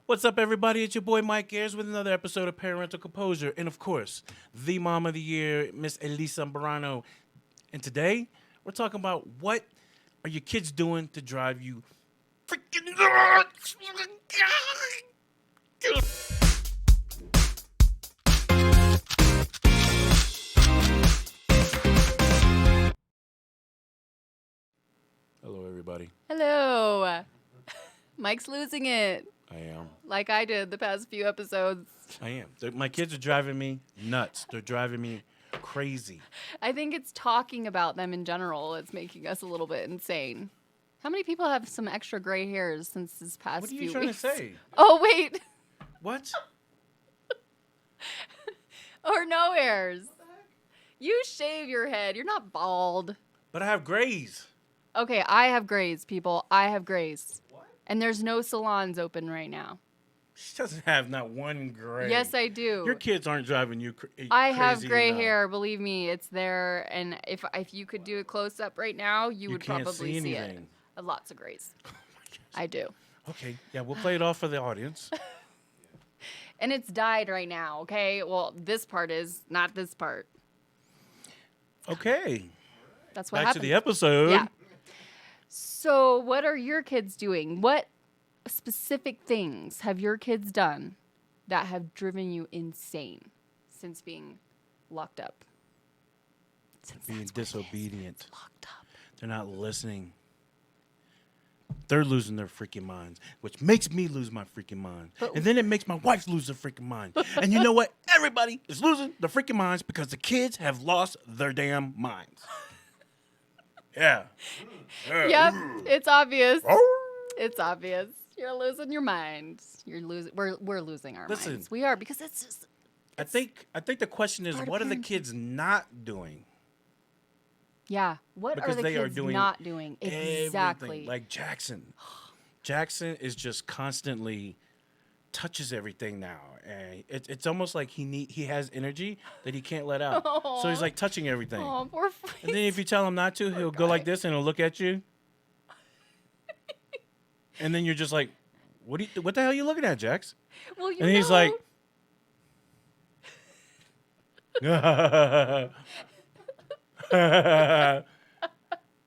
What's up, everybody? It's your boy Mike Ayers with another episode of Parental Composure. And, of course, the mom of the year, Miss Elise Zambrano. And today, we're talking about what are your kids doing to drive you freaking nuts? Hello, everybody. Hello. Mike's losing it. I am. Like I did the past few episodes. I am. My kids are driving me nuts. They're driving me crazy. I think it's talking about them in general. It's making us a little bit insane. How many people have some extra gray hairs since this past few weeks? What are you trying to say? Oh, wait. What? Or no hairs. You shave your head. You're not bald. But I have grays. Okay, I have grays, people. I have grays. What? And there's no salons open right now. She doesn't have not one gray. Yes, I do. Your kids aren't driving you crazy. I have gray hair. Believe me, it's there. And if you could do a close up right now, you would probably see it. Lots of grays. Oh I do. Okay, yeah, we'll play it off for the audience. And it's dyed right now. Okay, well, this part is not this part. Okay. That's what Back happened. to the episode. Yeah. So, what are your kids doing? What specific things have your kids done that have driven you insane since being locked up? Being disobedient. Locked up. They're not listening. They're losing their freaking minds, which makes me lose my freaking mind. And then it makes my wife lose her freaking mind. And you know what? Everybody is losing their freaking minds because the kids have lost their damn minds. Yeah. Yep, it's obvious. It's obvious. You're losing your mind. We're losing our minds. We are, because it's just. I think the question is, what are the kids not doing? Yeah. What are the kids not doing? Exactly. Everything. Like Jackson. Jackson is just constantly touches everything now, and it's almost like he has energy that he can't let out. Aww. So he's like touching everything. Oh, poor face. And then if you tell him not to, he'll go like this and he'll look at you. And then you're just like, what the hell are you looking at, Jax? Well, and he's like,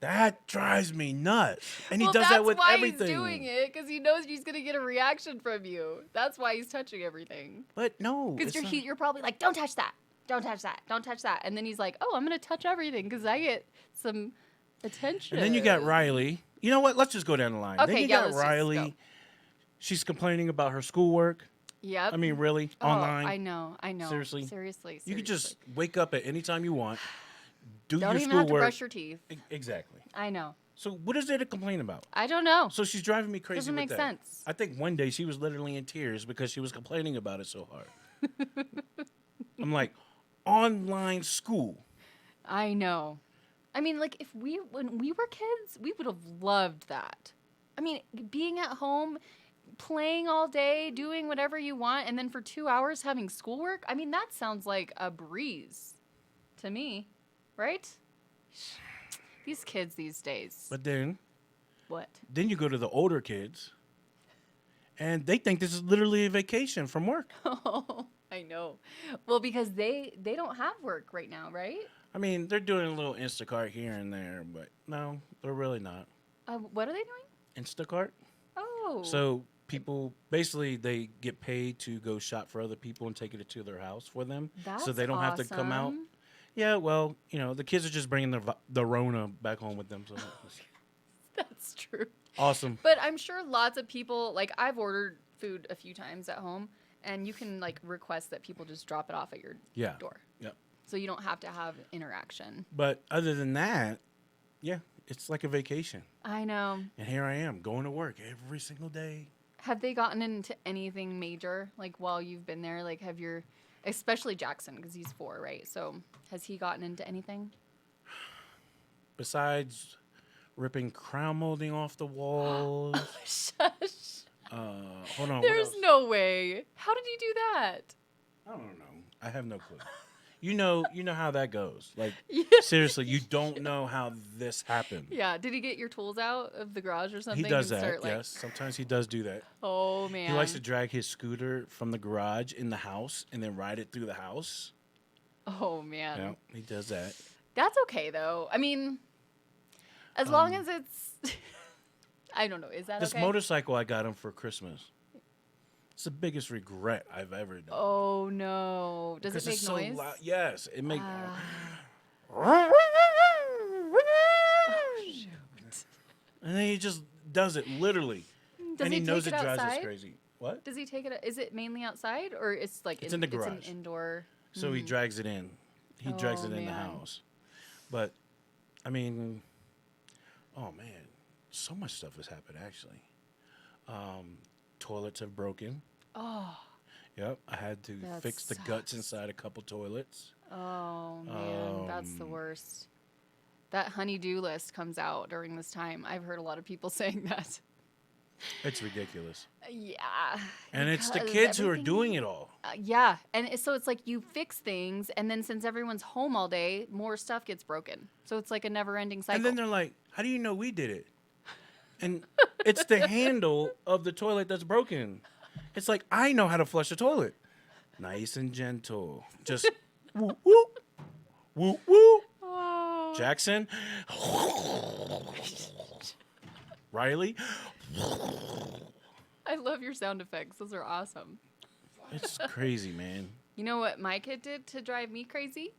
that drives me nuts. And he does that with everything. That's why he's doing it, because he knows he's going to get a reaction from you. That's why he's touching everything. But no. Because you're probably like, don't touch that. Don't touch that. Don't touch that. And then he's like, oh, I'm going to touch everything because I get some attention. And then you got Riley. You know what? Let's just go down the line. Okay, then you got Riley. She's complaining about her schoolwork. Yep. I mean, really? Online? I know. Seriously? Seriously. You could just wake up at any time you want. Don't your even schoolwork. have to brush your teeth. Exactly. I know. So what is there to complain about? I don't know. So she's driving me crazy. Doesn't make sense. I think one day she was literally in tears because she was complaining about it so hard. I'm like, online school. I know. I mean, like, when we were kids, we would have loved that. I mean, being at home, playing all day, doing whatever you want, and then for 2 hours having schoolwork. I mean, that sounds like a breeze to me, right? These kids these days. But then. What? Then you go to the older kids, and they think this is literally a vacation from work. Oh, I know. Well, because they don't have work right now, right? I mean, they're doing a little Instacart here and there, but no, they're really not. What are they doing? Instacart. Oh. So people, basically, they get paid to go shop for other people and take it to their house for them. That's so they don't have to come out. Yeah, well, the kids are just bringing the Rona back home with them. So That's true. Awesome. But I'm sure lots of people, like, I've ordered food a few times at home, and you can, like, request that people just drop it off at your door. Yep. So you don't have to have interaction. But other than that, yeah, it's like a vacation. I know. And here I am going to work every single day. Have they gotten into anything major, like, while you've been there? Like, especially Jackson, because he's 4, right? So has he gotten into anything? Besides ripping crown molding off the walls. Shush. Hold on. There's no way. How did you do that? I don't know. I have no clue. you know how that goes. Like, Yeah. seriously, you don't know how this happened. Yeah. Did he get your tools out of the garage or something? He does and that, start, like, yes. Sometimes he does do that. Oh, man. He likes to drag his scooter from the garage in the house and then ride it through the house. Oh, man. Yeah, he does that. That's okay, though. I mean, as long as it's... I don't know. Is that This okay? motorcycle I got him for Christmas. It's the biggest regret I've ever done. Oh, no. Does Because it make it's so noise? loud. Yes, it makes... Oh, shoot. And then he just does it, literally. Does and he he knows take it it drives us outside? crazy. What? Does he take it? Is it mainly outside, or it's like It's in the It's garage. an indoor. So he drags it in. He drags it in the man. house. But, I mean, oh, man. So much stuff has happened, actually. Toilets have broken. Oh. Yep. I had to That fix the guts sucks. inside a couple toilets. Oh man, that's the worst. That honey-do list comes out during this time. I've heard a lot of people saying that. It's ridiculous. Yeah. And it's the because kids who are everything- doing it all. Yeah, and so it's like you fix things, and then since everyone's home all day, more stuff gets broken. So it's like a never-ending cycle. And then they're like, how do you know we did it? And it's the handle of the toilet that's broken. It's like, I know how to flush a toilet. Nice and gentle. Just whoop, whoop, whoop, whoop. Oh. Jackson. Riley. I love your sound effects. Those are awesome. It's crazy, man. You know what my kid did to drive me crazy?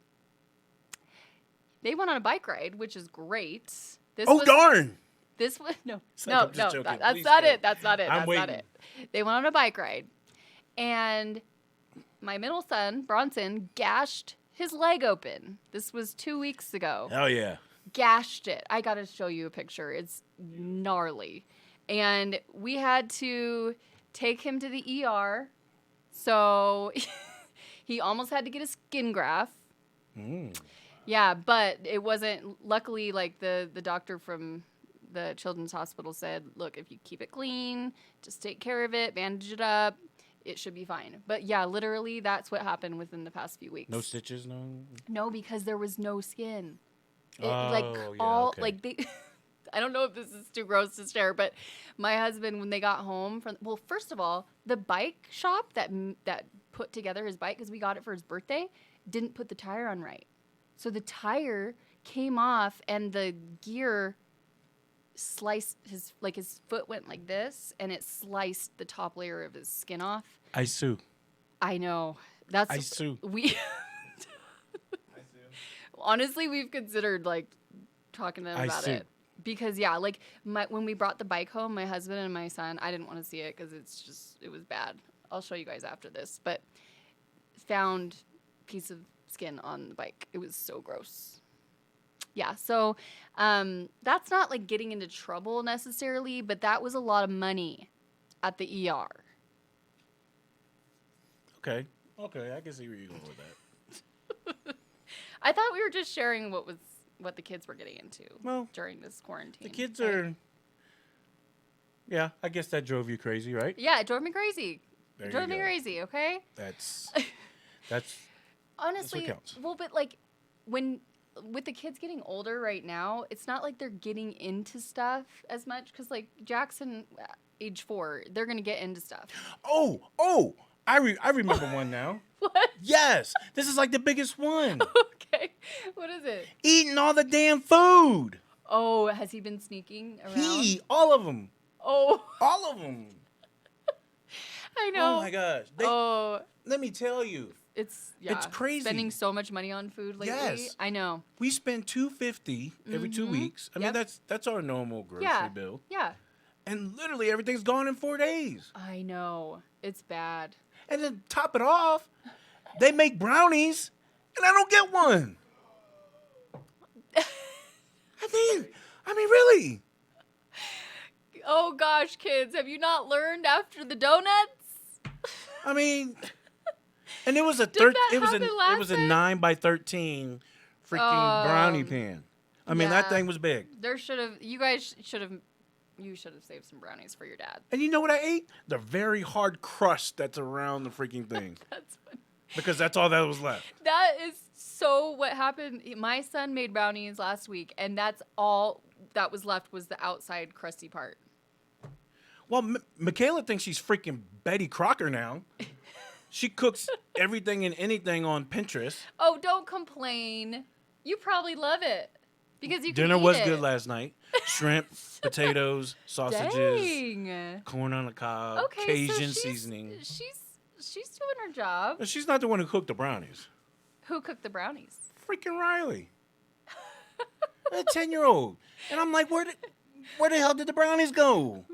They went on a bike ride, which is great. This Oh, was, darn. This was no, like, no, I'm just no. joking. That's Please not go. it. That's not it. I'm That's not waiting. it. They went on a bike ride, and my middle son Bronson gashed his leg open. This was 2 weeks ago. Hell yeah. Gashed it. I gotta show you a picture. It's gnarly, and we had to take him to the ER. So he almost had to get a skin graft. Mm. Yeah, but it wasn't. Luckily, like the doctor from the children's hospital said, look, if you keep it clean, just take care of it, bandage it up, it should be fine. But yeah, literally, that's what happened within the past few weeks. No stitches, no? No, because there was no skin. It, Oh, yeah, all okay. like they. I don't know if this is too gross to share, but my husband, when they got home from, well, first of all, the bike shop that put together his bike, because we got it for his birthday, didn't put the tire on right. So the tire came off and the gear sliced his foot went like this, and it sliced the top layer of his skin off. I sue. I know. That's I sue. we honestly, we've considered like talking to them I about see. it because yeah, like when we brought the bike home, my husband and my son, I didn't want to see it because it was bad. I'll show you guys after this, but found piece of skin on the bike. It was so gross. Yeah, so that's not like getting into trouble necessarily, but that was a lot of money at the ER. Okay. Okay, I can see where you're going with that. I thought we were just sharing what the kids were getting into Well, during this quarantine. The kids right? are... Yeah, I guess that drove you crazy, right? Yeah, it drove me crazy. There It drove you me go. crazy, okay? That's Honestly, counts. well, but like with the kids getting older right now, it's not like they're getting into stuff as much because like Jackson, age 4, they're gonna get into stuff. Oh! I remember one now. What? Yes! This is like the biggest one. Okay, what is it? Eating all the damn food. Oh, has he been sneaking around? All of them. Oh, All of them. I know. Oh my gosh. Let me tell you. It's crazy. Spending so much money on food lately. Yes. I know. We spend $250 every 2 weeks. I mean, Yep. that's our normal grocery Yeah. bill. Yeah. And literally everything's gone in 4 days. I know. It's bad. And then top it off, they make brownies, and I don't get one. I mean, really. Oh gosh, kids, have you not learned after the donuts? I mean, and it was a Did that it was happen last it was a time? 9x13 freaking brownie pan. I mean, that yeah. thing was big. You guys should have saved some brownies for your dad. And you know what I ate? The very hard crust that's around the freaking thing. That's funny. Because that's all that was left. That is So what happened, my son made brownies last week, and that's all that was left was the outside crusty part. Well, Michaela thinks she's freaking Betty Crocker now. She cooks everything and anything on Pinterest. Oh, don't complain. You probably love it because you can Dinner eat was it. good last night. Shrimp, potatoes, sausages, Dang. corn on the cob, Okay, Cajun so seasoning. She's doing her job. But she's not the one who cooked the brownies. Who cooked the brownies? Freaking Riley. A 10-year-old. And I'm like, where the hell did the brownies go?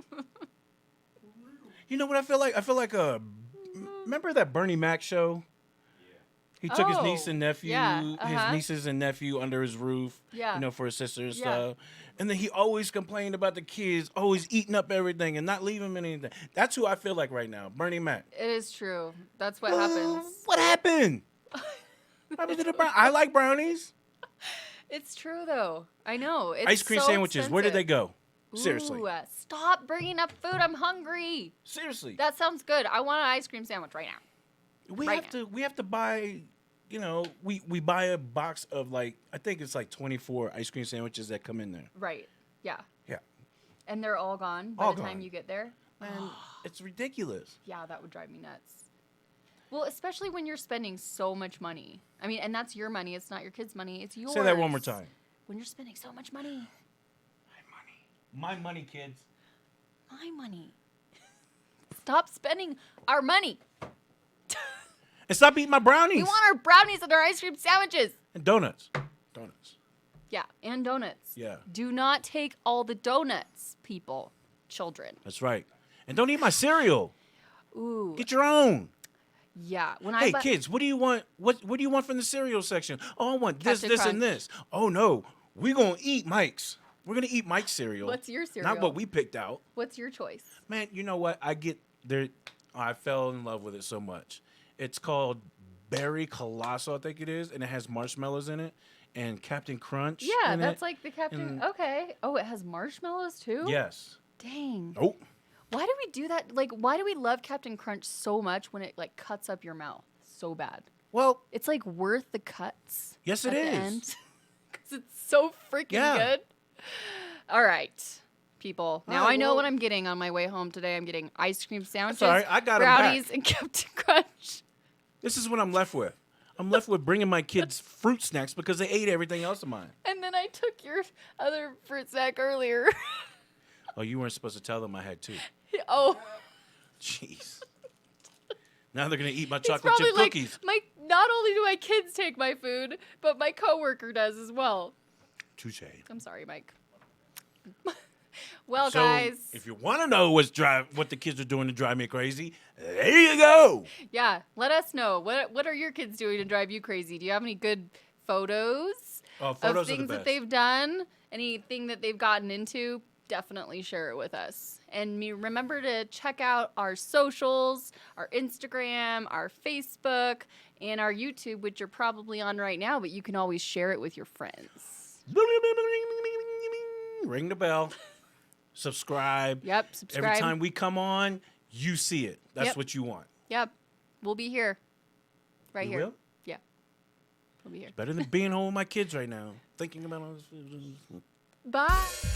You know what I feel like? I feel like remember that Bernie Mac show? He took his niece and nephew, his nieces and nephew under his roof, for his sister and stuff. And then he always complained about the kids always eating up everything and not leaving them anything. That's who I feel like right now, Bernie Mac. It is true. That's what happens. What happened? What happened to the I like brownies. It's true, though. I know. It's Ice cream so sandwiches, expensive. where did they go? Seriously. Ooh, stop bringing up food. I'm hungry. Seriously. That sounds good. I want an ice cream sandwich right now. We have to buy, we buy a box of I think it's 24 ice cream sandwiches that come in there. Right. Yeah. Yeah. And they're all gone by the time you get there. Man, it's ridiculous. Yeah, that would drive me nuts. Well, especially when you're spending so much money. I mean, and that's your money. It's not your kids' money. It's yours. Say that one more time. When you're spending so much money. My money, kids. My money. Stop spending our money. And stop eating my brownies. We want our brownies and our ice cream sandwiches. And donuts. Yeah, and donuts. Yeah. Do not take all the donuts, people, children. That's right. And don't eat my cereal. Ooh. Get your own. Yeah. Hey, kids, what do you want? What do you want from the cereal section? Oh, I want this, Captain this, Crunch. and this. Oh, no. We're going to eat Mike's. We're going to eat Mike's cereal. What's your cereal? Not what we picked out. What's your choice? Man, you know what? I get there. I fell in love with it so much. It's called Berry Colossal, I think it is, and it has marshmallows in it and Captain Crunch. Yeah, in that's it. like the Captain. And- Okay. Oh, it has marshmallows too? Yes. Dang. Oh. Why do we do that? Why do we love Captain Crunch so much when it cuts up your mouth so bad? Well, It's worth the cuts. yes, it at is. the end. Because it's so freaking good. All right, people. Now I know what I'm getting on my way home today. I'm getting ice cream sandwiches, all right. I got 'em back. brownies, and Captain Crunch. This is what I'm left with. I'm left with bringing my kids fruit snacks because they ate everything else of mine. And then I took your other fruit snack earlier. Oh, you weren't supposed to tell them I had two. Oh. Jeez. Now they're going to eat my It's chocolate probably chip cookies. not only do my kids take my food, but my coworker does as well. Touche. I'm sorry, Mike. Well, So, guys. if you want to know what the kids are doing to drive me crazy, there you go. Yeah, let us know. What are your kids doing to drive you crazy? Do you have any good photos Photos of are the things that best. they've done? Anything that they've gotten into? Definitely share it with us. And remember to check out our socials, our Instagram, our Facebook, and our YouTube, which you're probably on right now, but you can always share it with your friends. Ring the bell. Subscribe. Yep, subscribe. Every time we come on, you see it. That's Yep. what you want. Yep, we'll be here. Right You here. will? Yeah, we'll be here. Better than being home with my kids right now. Thinking about all this. Bye.